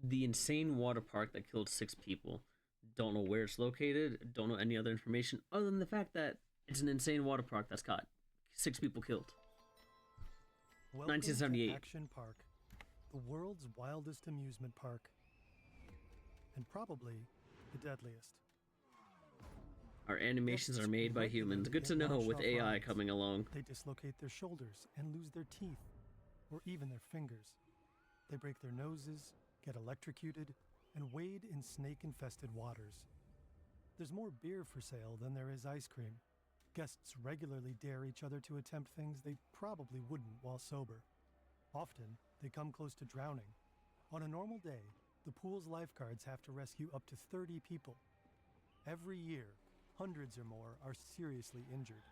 the insane water park that killed 6 people. Don't know where it's located. Don't know any other information other than the fact that it's an insane water park that's got 6 people killed. Welcome to 1978. Action Park, the world's wildest amusement park. And probably the deadliest. Our animations are made by humans. Good to know with AI coming along. They dislocate their shoulders and lose their teeth, or even their fingers. They break their noses, get electrocuted, and wade in snake-infested waters. There's more beer for sale than there is ice cream. Guests regularly dare each other to attempt things they probably wouldn't while sober. Often, they come close to drowning. On a normal day, the pool's lifeguards have to rescue up to 30 people. Every year, hundreds or more are seriously injured.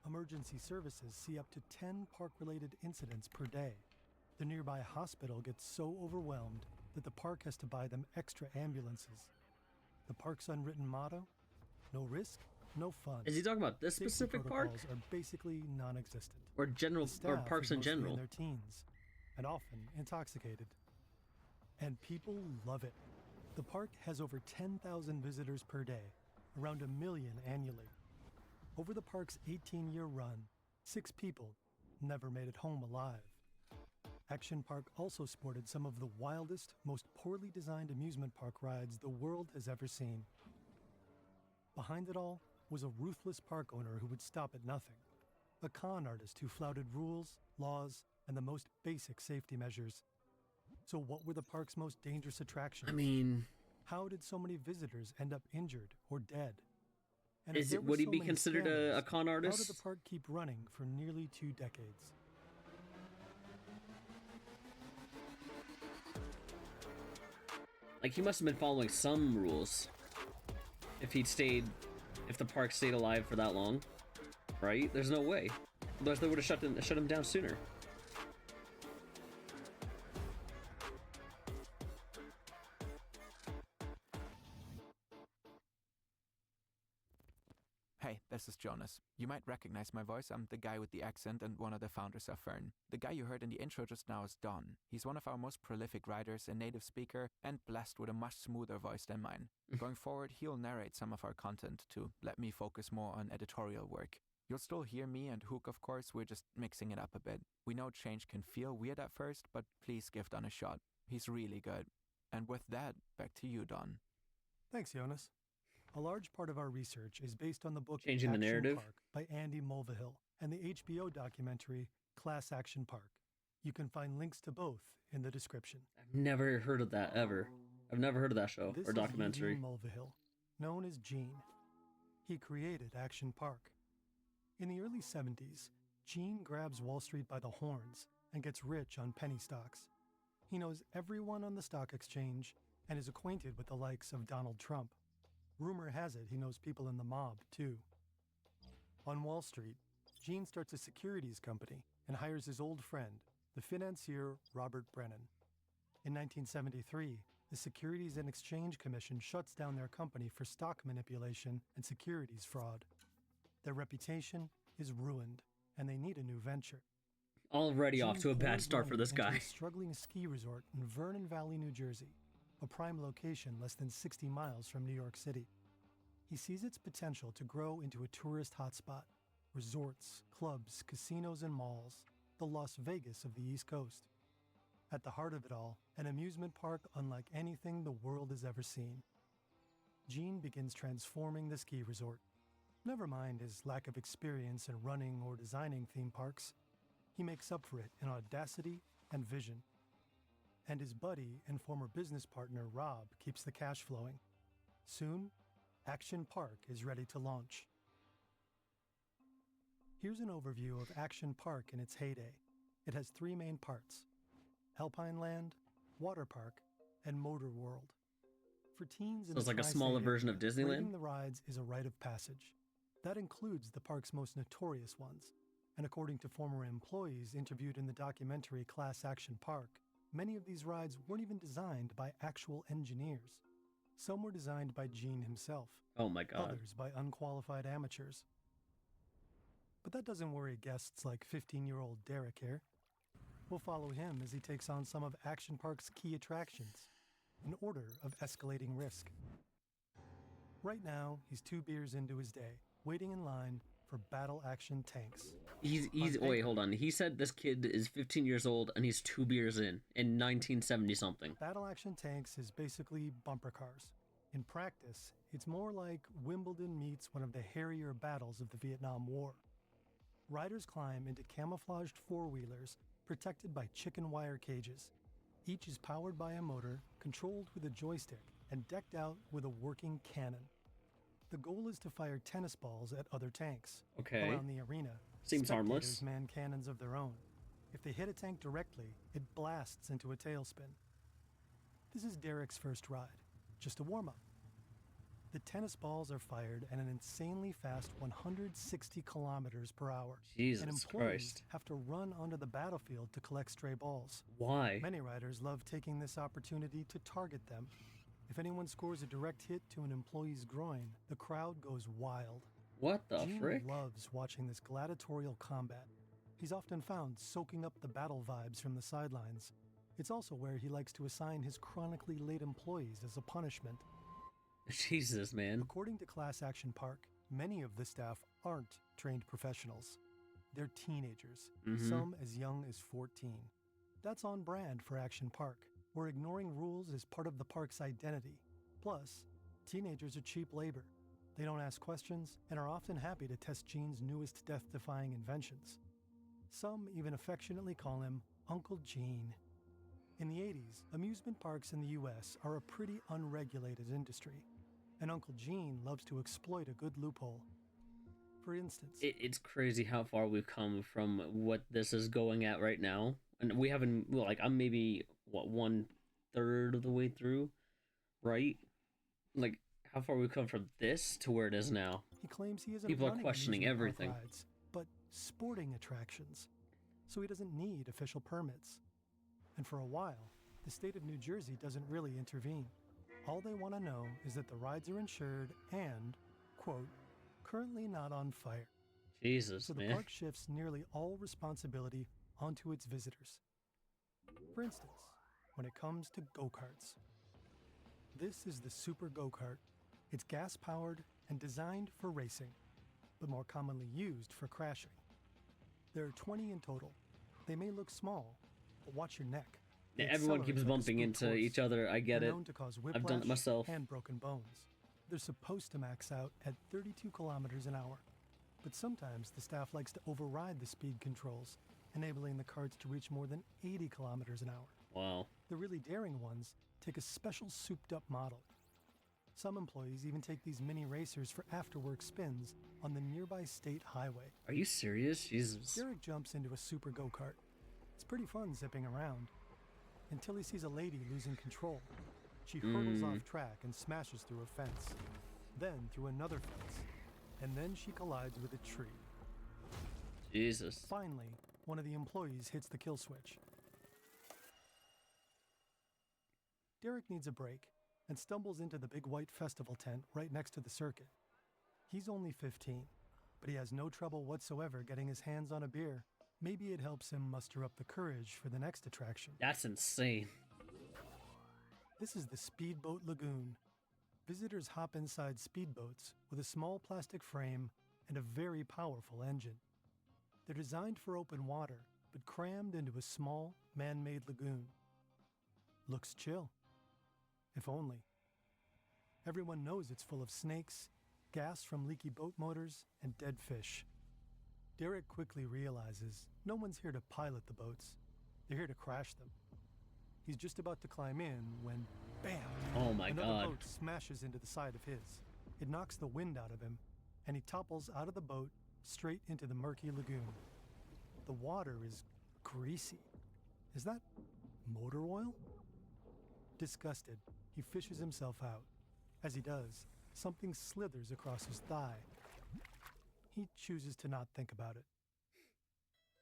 Emergency services see up to 10 park-related incidents per day. The nearby hospital gets so overwhelmed that the park has to buy them extra ambulances. The park's unwritten motto? No risk, no fun. Is he talking about this specific park? Protocols are basically non-existent. Or general, or parks in general? In their teens, and often intoxicated. And people love it. The park has over 10,000 visitors per day, around 1 million annually. Over the park's 18-year run, 6 people never made it home alive. Action Park also sported some of the wildest, most poorly designed amusement park rides the world has ever seen. Behind it all was a ruthless park owner who would stop at nothing. A con artist who flouted rules, laws, and the most basic safety measures. So what were the park's most dangerous attractions? I mean, how did so many visitors end up injured or dead? And would he be considered a con artist? How did the park keep running for nearly 2 decades? Like, he must have been following some rules. If the park stayed alive for that long, right? There's no way. Otherwise, they would have shut him down sooner. Hey, this is Jonas. You might recognize my voice. I'm the guy with the accent and one of the founders of Fern. The guy you heard in the intro just now is Don. He's one of our most prolific writers, a native speaker, and blessed with a much smoother voice than mine. Going forward, he'll narrate some of our content to let me focus more on editorial work. You'll still hear me and Hook, of course. We're just mixing it up a bit. We know change can feel weird at first, but please give Don a shot. He's really good. And with that, back to you, Don. Thanks, Jonas. A large part of our research is based on the book Changing the Narrative Park by Andy Mulvihill and the HBO documentary Class Action Park. You can find links to both in the description. I've never heard of that, ever. I've never heard of that show or documentary. This is Mulvihill, known as Gene. He created Action Park. In the early 70s, Gene grabs Wall Street by the horns and gets rich on penny stocks. He knows everyone on the stock exchange and is acquainted with the likes of Donald Trump. Rumor has it he knows people in the mob, too. On Wall Street, Gene starts a securities company and hires his old friend, the financier Robert Brennan. In 1973, the Securities and Exchange Commission shuts down their company for stock manipulation and securities fraud. Their reputation is ruined, and they need a new venture. Already off to a bad start for this guy. A struggling ski resort in Vernon Valley, New Jersey, a prime location less than 60 miles from New York City. He sees its potential to grow into a tourist hotspot, resorts, clubs, casinos, and malls, the Las Vegas of the East Coast. At the heart of it all, an amusement park unlike anything the world has ever seen. Gene begins transforming the ski resort. Never mind his lack of experience in running or designing theme parks, he makes up for it in audacity and vision. And his buddy and former business partner, Rob, keeps the cash flowing. Soon, Action Park is ready to launch. Here's an overview of Action Park in its heyday. It has 3 main parts: Alpine Land, Waterpark, and Motor World. For teens in So it's like a smaller version of Disneyland? riding the rides is a rite of passage. That includes the park's most notorious ones. And according to former employees interviewed in the documentary Class Action Park, many of these rides weren't even designed by actual engineers. Some were designed by Gene himself. Oh my god. Others by unqualified amateurs. But that doesn't worry guests like 15-year-old Derek here. We'll follow him as he takes on some of Action Park's key attractions. in order of escalating risk. Right now, he's 2 beers into his day, waiting in line for battle action tanks. He's On wait, paper, hold on. He said this kid is 15 years old and he's 2 beers in 1970 something. Battle action tanks is basically bumper cars. In practice, it's more like Wimbledon meets one of the hairier battles of the Vietnam War. Riders climb into camouflaged four-wheelers protected by chicken wire cages. Each is powered by a motor, controlled with a joystick, and decked out with a working cannon. The goal is to fire tennis balls at other tanks. Okay. Around the arena, Seems harmless. spectators man cannons of their own. If they hit a tank directly, it blasts into a tailspin. This is Derek's first ride, just a warm-up. The tennis balls are fired at an insanely fast 160 kilometers per hour. Jesus and employees Christ. have to run onto the battlefield to collect stray balls. Why? Many riders love taking this opportunity to target them. If anyone scores a direct hit to an employee's groin, the crowd goes wild. What the Gene frick? loves watching this gladiatorial combat. He's often found soaking up the battle vibes from the sidelines. It's also where he likes to assign his chronically late employees as a punishment. Jesus, man. According to Class Action Park, many of the staff aren't trained professionals. They're teenagers, some as young as 14. That's on brand for Action Park, where ignoring rules is part of the park's identity. Plus, teenagers are cheap labor. They don't ask questions and are often happy to test Gene's newest death-defying inventions. Some even affectionately call him Uncle Gene. In the 80s, amusement parks in the US are a pretty unregulated industry, and Uncle Gene loves to exploit a good loophole. For instance, It's crazy how far we've come from what this is going at right now. And we haven't, well, like, I'm maybe, what, 1/3 of the way through, right? Like, how far we've come from this to where it is now. he claims he isn't People are running questioning amusement park everything. rides, but sporting attractions, so he doesn't need official permits. And for a while, the state of New Jersey doesn't really intervene. All they want to know is that the rides are insured and, quote, currently not on fire. Jesus, So the man. park shifts nearly all responsibility onto its visitors. For instance, when it comes to go-karts. This is the Super Go-Kart. It's gas-powered and designed for racing, but more commonly used for crashing. There are 20 in total. They may look small, but watch your neck. They Yeah, everyone accelerate keeps like a bumping spook into horse. each other. I get They're it. known to cause I've done it whiplash myself. and broken bones. They're supposed to max out at 32 kilometers an hour, but sometimes the staff likes to override the speed controls, enabling the carts to reach more than 80 kilometers an hour. Wow. The really daring ones take a special souped-up model. Some employees even take these mini racers for after-work spins on the nearby state highway. Are you serious? Jesus. Derek jumps into a super go-kart. It's pretty fun zipping around, until he sees a lady losing control. She hurtles off track and smashes through a fence, then through another fence, and then she collides with a tree. Jesus. Finally, one of the employees hits the kill switch. Derek needs a break and stumbles into the big white festival tent right next to the circuit. He's only 15, but he has no trouble whatsoever getting his hands on a beer. Maybe it helps him muster up the courage for the next attraction. That's insane. This is the Speedboat Lagoon. Visitors hop inside speedboats with a small plastic frame and a very powerful engine. They're designed for open water, but crammed into a small, man-made lagoon. Looks chill. If only. Everyone knows it's full of snakes, gas from leaky boat motors, and dead fish. Derek quickly realizes no one's here to pilot the boats. They're here to crash them. He's just about to climb in when, bam! Oh my Another god. boat smashes into the side of his. It knocks the wind out of him, and he topples out of the boat straight into the murky lagoon. The water is greasy. Is that motor oil? Disgusted, he fishes himself out. As he does, something slithers across his thigh. He chooses to not think about it.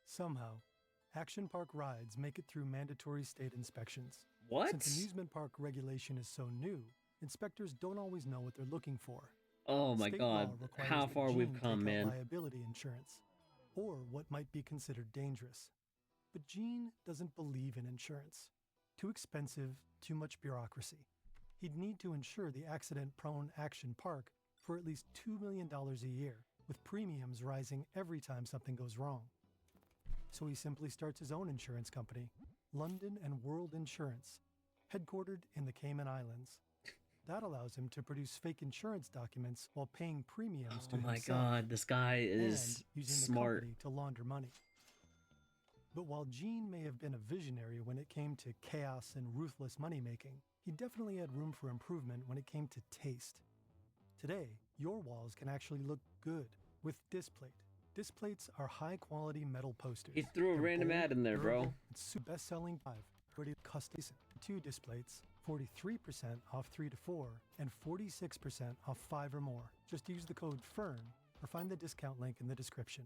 Somehow, Action Park rides make it through mandatory state inspections. What? Since amusement park regulation is so new, inspectors don't always know what they're looking for. Oh my State god. law requires How that far we've Gene come, take out man. liability insurance, or what might be considered dangerous. But Gene doesn't believe in insurance. Too expensive, too much bureaucracy. He'd need to insure the accident-prone Action Park for at least $2 million a year, with premiums rising every time something goes wrong. So he simply starts his own insurance company, London and World Insurance, headquartered in the Cayman Islands. That allows him to produce fake insurance documents while paying premiums to Oh my himself god, this guy and is using the smart. company to launder money. But while Gene may have been a visionary when it came to chaos and ruthless money-making, he definitely had room for improvement when it came to taste. Today, your walls can actually look good with Displate. Displates are high-quality metal posters. He threw a They're random bold, ad in there, bro. durable, and best-selling 5, ready custom 2 Displates, 43% off 3 to 4, and 46% off 5 or more. Just use the code FERN or find the discount link in the description.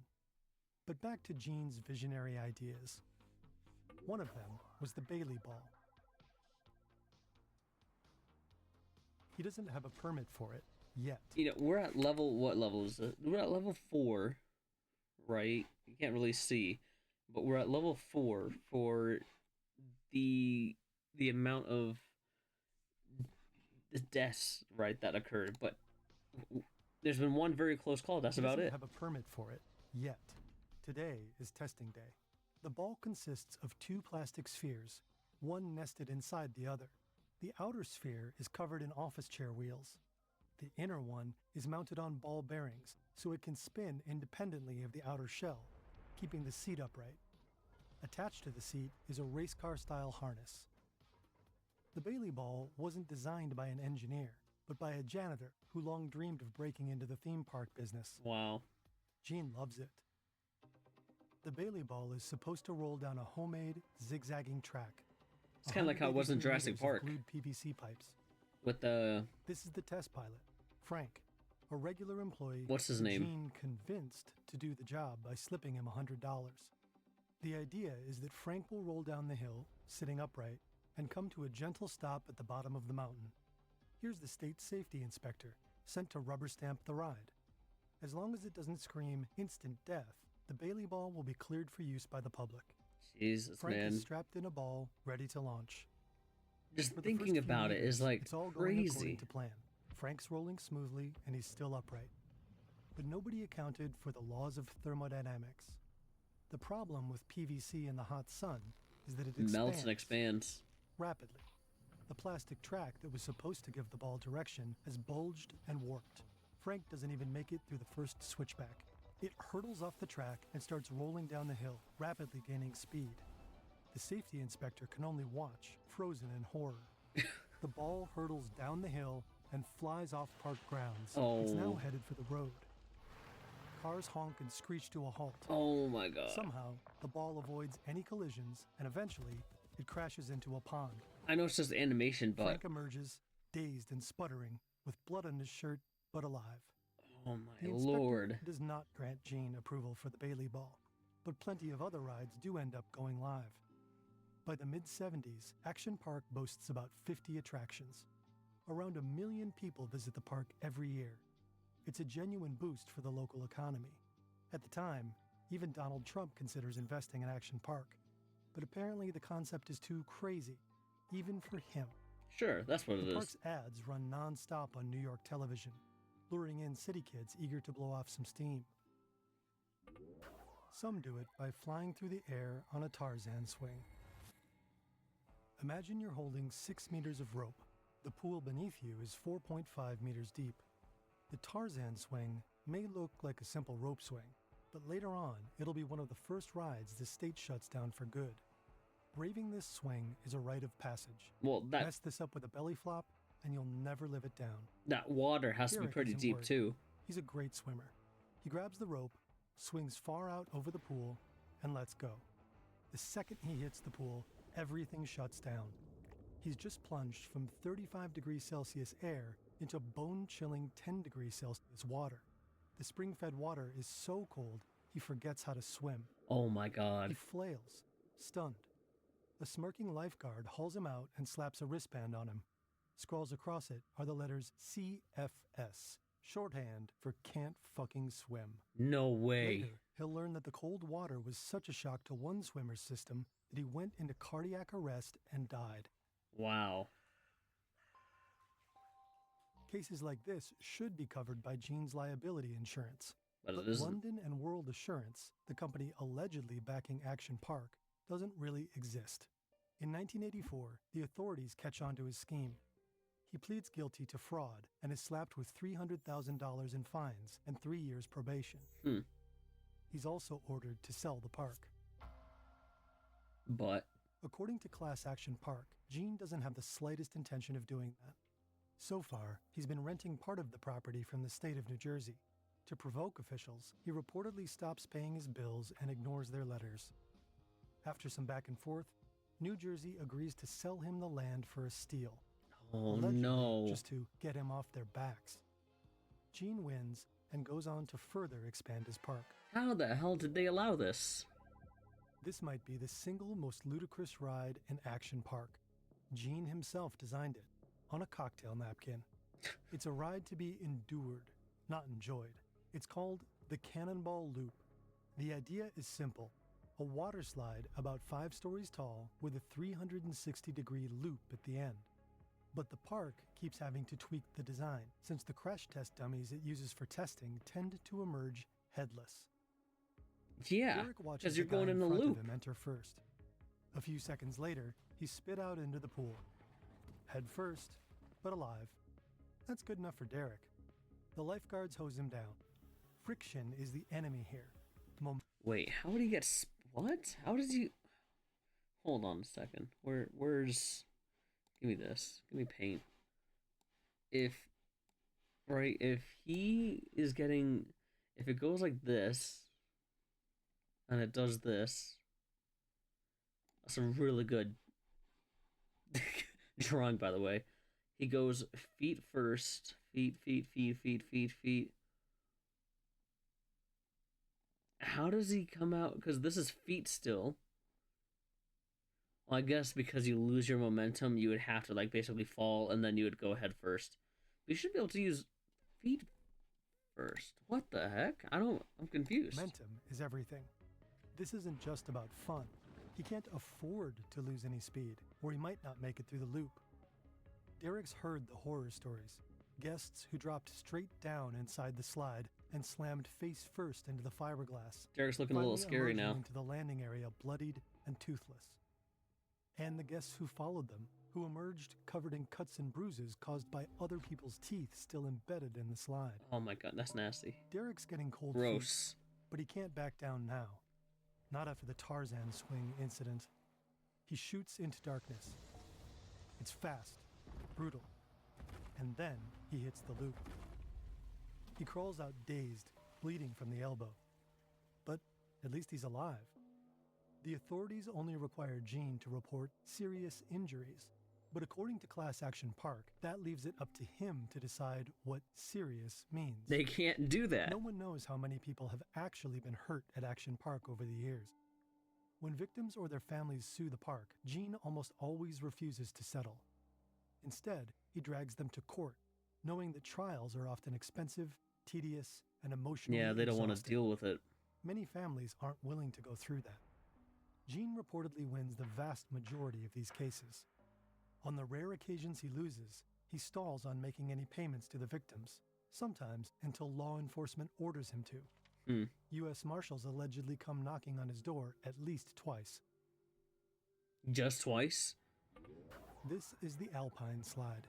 But back to Gene's visionary ideas. One of them was the Bailey ball. He doesn't have a permit for it yet. You know, we're at level, what level is it? We're at level 4, right? You can't really see, but we're at level 4 for the amount of the deaths, right, that occurred. But there's been one very close call. That's about it. He doesn't have a permit for it yet. Today is testing day. The ball consists of 2 plastic spheres, one nested inside the other. The outer sphere is covered in office chair wheels. The inner one is mounted on ball bearings, so it can spin independently of the outer shell, keeping the seat upright. Attached to the seat is a race car style harness. The Bailey ball wasn't designed by an engineer, but by a janitor who long dreamed of breaking into the theme park business. Wow. Gene loves it. The Bailey ball is supposed to roll down a homemade, zigzagging track. It's kind of like how it was in 183 Jurassic meters of Park glued PVC pipes. with the This is the test pilot, Frank, a regular employee. What's his who name? Gene convinced to do the job by slipping him $100. The idea is that Frank will roll down the hill, sitting upright, and come to a gentle stop at the bottom of the mountain. Here's the state safety inspector, sent to rubber stamp the ride. As long as it doesn't scream instant death, the Bailey ball will be cleared for use by the public. Jesus, Frank man. is strapped in a ball, ready to launch. Just For the thinking first few about it meters, is like it's all going according crazy. to plan. Frank's rolling smoothly and he's still upright. But nobody accounted for the laws of thermodynamics. The problem with PVC in the hot sun is that it Melts and expands. rapidly. The plastic track that was supposed to give the ball direction has bulged and warped. Frank doesn't even make it through the first switchback. It hurtles off the track and starts rolling down the hill, rapidly gaining speed. The safety inspector can only watch, frozen in horror. The ball hurtles down the hill and flies off park grounds. It's now Oh. headed for the road. Cars honk and screech to a halt. Oh my god. Somehow, the ball avoids any collisions, and eventually, it crashes into a pond. I know it's just animation, but Frank emerges, dazed and sputtering, with blood on his shirt, but alive. oh my The inspector lord. does not grant Gene approval for the Bailey ball, but plenty of other rides do end up going live. By the mid-70s, Action Park boasts about 50 attractions. Around 1 million people visit the park every year. It's a genuine boost for the local economy. At the time, even Donald Trump considers investing in Action Park. But apparently the concept is too crazy, even for him. Sure, that's what it The is. park's ads run non-stop on New York television, luring in city kids eager to blow off some steam. Some do it by flying through the air on a Tarzan swing. Imagine you're holding 6 meters of rope. The pool beneath you is 4.5 meters deep. The Tarzan swing may look like a simple rope swing, but later on, it'll be one of the first rides the state shuts down for good. Braving this swing is a rite of passage. Well, that Mess this up with a belly flop, and you'll never live it down. water has to be Derek pretty isn't deep worried. too. He's a great swimmer. He grabs the rope, swings far out over the pool, and lets go. The second he hits the pool, everything shuts down. He's just plunged from 35 degrees Celsius air into bone-chilling 10 degrees Celsius water. The spring-fed water is so cold, he forgets how to swim. Oh my He god. flails, stunned. A smirking lifeguard hauls him out and slaps a wristband on him. Scrawls across it are the letters CFS, shorthand for can't fucking swim. No way. Later, he'll learn that the cold water was such a shock to one swimmer's system that he went into cardiac arrest and died. Wow. Cases like this should be covered by Gene's liability insurance. But it But isn't. London and World Assurance, the company allegedly backing Action Park, doesn't really exist. In 1984, the authorities catch on to his scheme. He pleads guilty to fraud and is slapped with $300,000 in fines and 3 years probation. He's also ordered to sell the park. But According to Class Action Park, Gene doesn't have the slightest intention of doing that. So far, he's been renting part of the property from the state of New Jersey. To provoke officials, he reportedly stops paying his bills and ignores their letters. After some back and forth, New Jersey agrees to sell him the land for a steal. oh Allegedly, no. just to get him off their backs. Gene wins and goes on to further expand his park. How the hell did they allow this? This might be the single most ludicrous ride in Action Park. Gene himself designed it, on a cocktail napkin. It's a ride to be endured, not enjoyed. It's called the Cannonball Loop. The idea is simple. A water slide about 5 stories tall with a 360-degree loop at the end. But the park keeps having to tweak the design, since the crash test dummies it uses for testing tend to emerge headless. Yeah, Derek watches because you're the guy going in the front of loop. him enter first. A few seconds later, he's spit out into the pool. Head first, but alive. That's good enough for Derek. The lifeguards hose him down. Friction is the enemy here. Wait, how did he get what? How does he? Hold on a second. Where's? Give me this. Give me paint. If he is getting, if it goes like this, and it does this, that's a really good drawing, by the way. He goes feet first, feet. How does he come out? Because this is feet still. Well, I guess because you lose your momentum, you would have to like basically fall, and then you would go head first. But you should be able to use feet first. What the heck? I'm confused. Momentum is everything. This isn't just about fun. He can't afford to lose any speed, or he might not make it through the loop. Derek's heard the horror stories. Guests who dropped straight down inside the slide and slammed face first into the fiberglass. Derek's looking a little finally scary emerging now. into the landing area bloodied and toothless. And the guests who followed them, who emerged covered in cuts and bruises caused by other people's teeth still embedded in the slide. Oh my god, that's nasty. Derek's getting cold feet, Gross. but he can't back down now. Not after the Tarzan swing incident. He shoots into darkness. It's fast, brutal, and then he hits the loop. He crawls out dazed, bleeding from the elbow. But at least he's alive. The authorities only require Gene to report serious injuries. But according to Class Action Park, that leaves it up to him to decide what serious means. They can't do that. No one knows how many people have actually been hurt at Action Park over the years. When victims or their families sue the park, Gene almost always refuses to settle. Instead, he drags them to court, knowing that trials are often expensive, tedious, and emotionally Yeah, they don't want to exhausting. deal with it. Many families aren't willing to go through that. Gene reportedly wins the vast majority of these cases. On the rare occasions he loses, he stalls on making any payments to the victims, sometimes until law enforcement orders him to. U.S. Marshals allegedly come knocking on his door at least twice. Just twice? This is the Alpine Slide.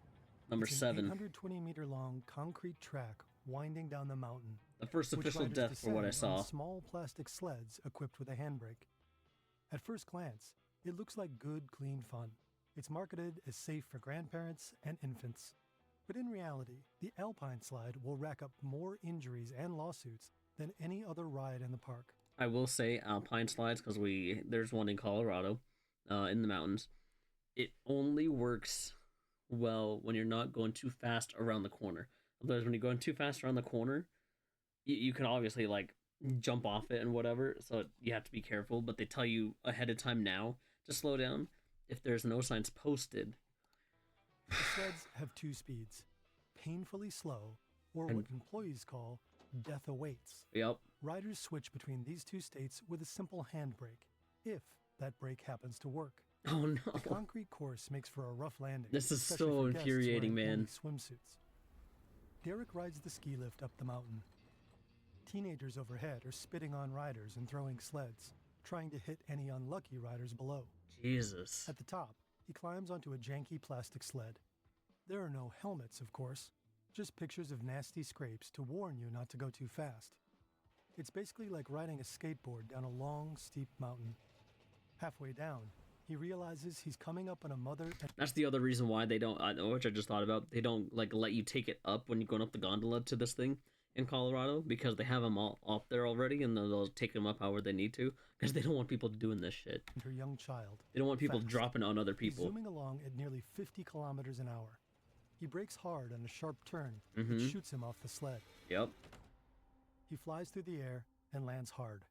Number It's an 7. 820-meter-long concrete track winding down the mountain. The first which official riders death for what I descend on saw. small plastic sleds equipped with a handbrake. At first glance, it looks like good, clean fun. It's marketed as safe for grandparents and infants. But in reality, the Alpine Slide will rack up more injuries and lawsuits than any other ride in the park. I will say Alpine slides, because there's one in Colorado, in the mountains. It only works well when you're not going too fast around the corner. Otherwise, when you're going too fast around the corner, you can obviously like jump off it and whatever, so you have to be careful, but they tell you ahead of time now to slow down if there's no signs posted. The sleds have 2 speeds, painfully slow, or And- what employees call death awaits. Yep. Riders switch between these 2 states with a simple handbrake, if that brake happens to work. Oh no. The concrete course makes for a rough landing. This is especially so for guests infuriating, wearing only man. swimsuits. Derek rides the ski lift up the mountain. Teenagers overhead are spitting on riders and throwing sleds, trying to hit any unlucky riders below. Jesus. At the top, he climbs onto a janky plastic sled. There are no helmets, of course, just pictures of nasty scrapes to warn you not to go too fast. It's basically like riding a skateboard down a long, steep mountain. Halfway down, he realizes he's coming up on a mother and That's the other reason why they don't, which I just thought about, they don't like let you take it up when you're going up the gondola to this thing in Colorado, because they have them all up there already, and then they'll take them up however they need to, because they don't want people doing this shit. her young child. They don't want people Fast. dropping on other He's people. zooming along at nearly 50 kilometers an hour. He brakes hard on a sharp turn Mhm. that shoots him off the sled. Yep. He flies through the air and lands hard.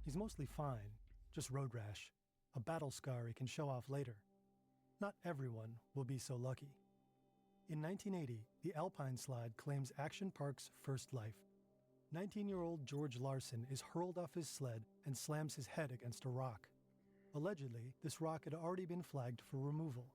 He's mostly fine, just road rash, a battle scar he can show off later. Not everyone will be so lucky. In 1980, the Alpine slide claims Action Park's first life. 19-year-old George Larson is hurled off his sled and slams his head against a rock. Allegedly, this rock had already been flagged for removal,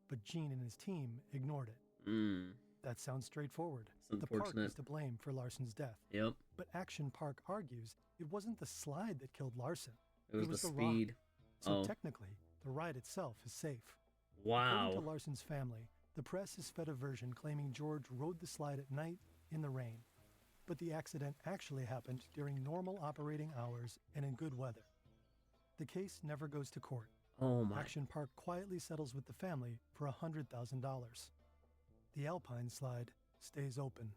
but Gene and his team ignored it. That sounds straightforward. It's The park unfortunate. is to blame for Larson's death. Yep. But Action Park argues it wasn't the slide that killed Larson. It was the rock. speed. So Oh. technically, the ride itself is safe. According to Wow. Larson's family, the press has fed a version claiming George rode the slide at night in the rain. But the accident actually happened during normal operating hours and in good weather. The case never goes to court. Oh my. Action Park quietly settles with the family for $100,000. The Alpine slide stays open.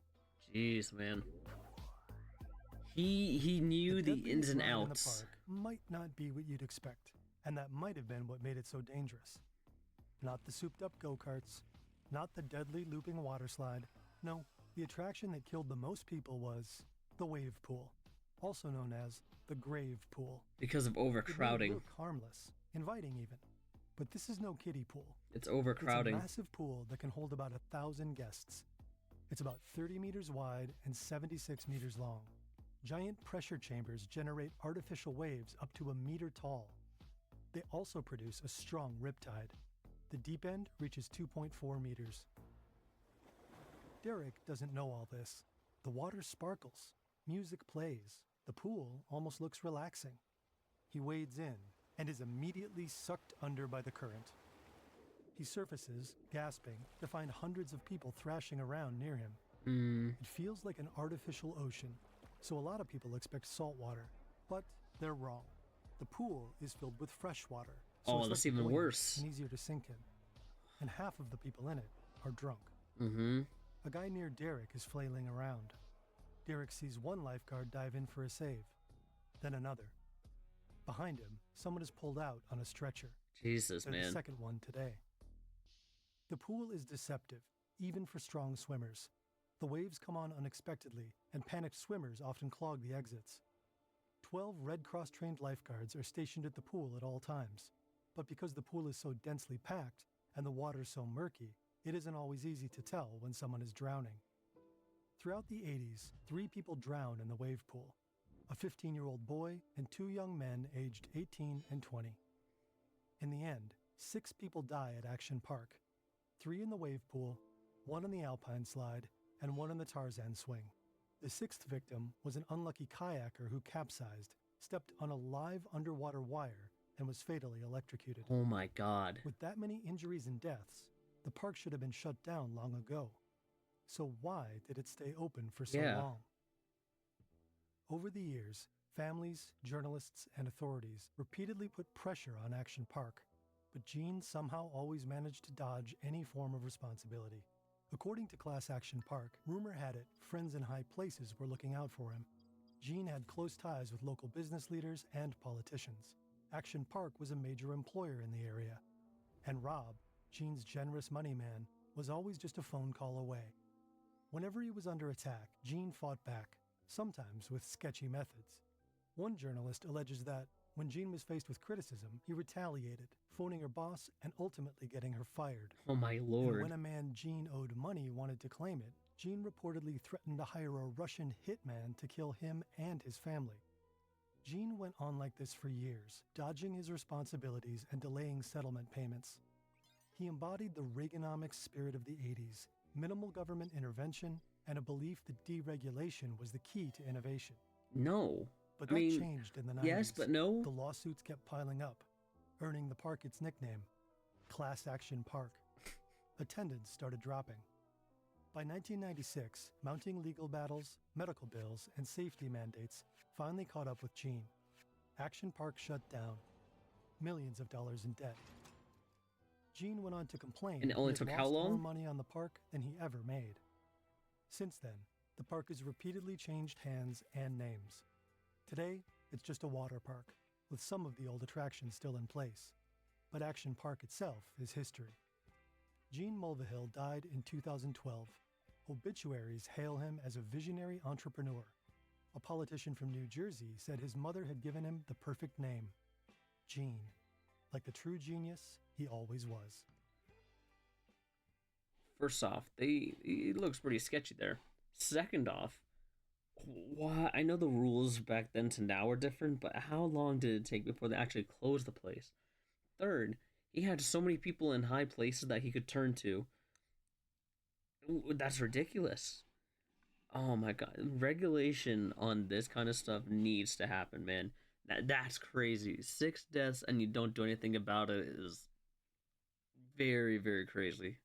Jeez, man. He knew the ins deadliest and ride in the outs. park might not be what you'd expect, and that might have been what made it so dangerous. Not the souped-up go-karts, not the deadly looping water slide. No, the attraction that killed the most people was the wave pool, also known as the grave pool. Because of It may overcrowding. look harmless, inviting even, but this is no kiddie pool. It's It's a overcrowding. massive pool that can hold about 1,000 guests. It's about 30 meters wide and 76 meters long. Giant pressure chambers generate artificial waves up to 1 meter tall. They also produce a strong riptide. The deep end reaches 2.4 meters. Derek doesn't know all this. The water sparkles, music plays, the pool almost looks relaxing. He wades in and is immediately sucked under by the current. He surfaces, gasping, to find hundreds of people thrashing around near him. It feels like an artificial ocean, so a lot of people expect salt water, but they're wrong. The pool is filled with fresh water, so Oh, it's that's like even buoyant worse. and easier to sink in. And half of the people in it are drunk. Mm-hmm. A guy near Derek is flailing around. Derek sees one lifeguard dive in for a save, then another. Behind him, someone is pulled out on a stretcher. Jesus, They're the man. second one today. The pool is deceptive, even for strong swimmers. The waves come on unexpectedly, and panicked swimmers often clog the exits. 12 Red Cross trained lifeguards are stationed at the pool at all times, but because the pool is so densely packed and the water so murky, it isn't always easy to tell when someone is drowning. Throughout the 80s, 3 people drowned in the wave pool, a 15-year-old boy and 2 young men aged 18 and 20. In the end, 6 people die at Action Park, 3 in the wave pool, 1 on the Alpine slide, and 1 on the Tarzan swing. The 6th victim was an unlucky kayaker who capsized, stepped on a live underwater wire, and was fatally electrocuted. Oh my god. With that many injuries and deaths, the park should have been shut down long ago. So why did it stay open for so Yeah. long? Over the years, families, journalists, and authorities repeatedly put pressure on Action Park, but Gene somehow always managed to dodge any form of responsibility. According to Class Action Park, rumor had it friends in high places were looking out for him. Gene had close ties with local business leaders and politicians. Action Park was a major employer in the area. And Rob, Gene's generous money man, was always just a phone call away. Whenever he was under attack, Gene fought back, sometimes with sketchy methods. One journalist alleges that, when Gene was faced with criticism, he retaliated, phoning her boss and ultimately getting her fired. Oh my And lord. when a man Gene owed money wanted to claim it, Gene reportedly threatened to hire a Russian hitman to kill him and his family. Gene went on like this for years, dodging his responsibilities and delaying settlement payments. He embodied the Reaganomics spirit of the 80s, minimal government intervention, and a belief that deregulation was the key to innovation. No. But I that mean, changed in the 90s. yes, but no. The lawsuits kept piling up, earning the park its nickname, Class Action Park. Attendance started dropping. By 1996, mounting legal battles, medical bills, and safety mandates finally caught up with Gene. Action Park shut down. Millions of dollars in debt. Gene went on to complain And it only he had took how lost more long? money on the park than he ever made. Since then, the park has repeatedly changed hands and names. Today, it's just a water park, with some of the old attractions still in place. But Action Park itself is history. Gene Mulvihill died in 2012. Obituaries hail him as a visionary entrepreneur. A politician from New Jersey said his mother had given him the perfect name, Gene, like the true genius he always was. First off, it looks pretty sketchy there. Second off, why? I know the rules back then to now are different, but how long did it take before they actually closed the place? Third, he had so many people in high places that he could turn to. That's ridiculous. Oh my god, regulation on this kind of stuff needs to happen, man. That's crazy. 6 deaths and you don't do anything about it is very, very crazy.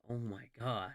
Oh my god.